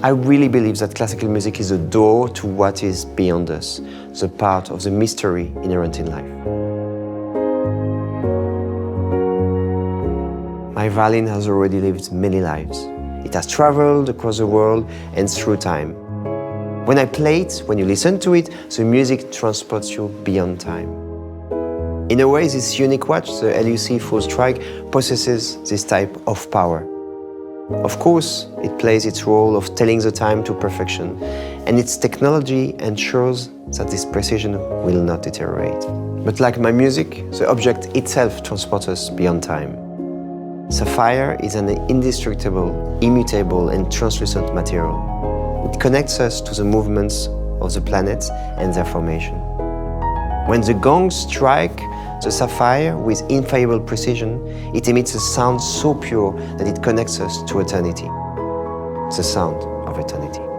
I really believe that classical music is a door to what is beyond us, the part of the mystery inherent in life. My violin has already lived many lives. It has traveled across the world and through time. When I play it, when you listen to it, the music transports you beyond time. In a way, this unique watch, the L.U.C Full Strike, possesses this type of power. Of course, it plays its role of telling the time to perfection, and its technology ensures that this precision will not deteriorate. But like my music, the object itself transports us beyond time. Sapphire is an indestructible, immutable, and translucent material. It connects us to the movements of the planets and their formation. When the gongs strike the sapphire with infallible precision, it emits a sound so pure that it connects us to eternity, the sound of eternity.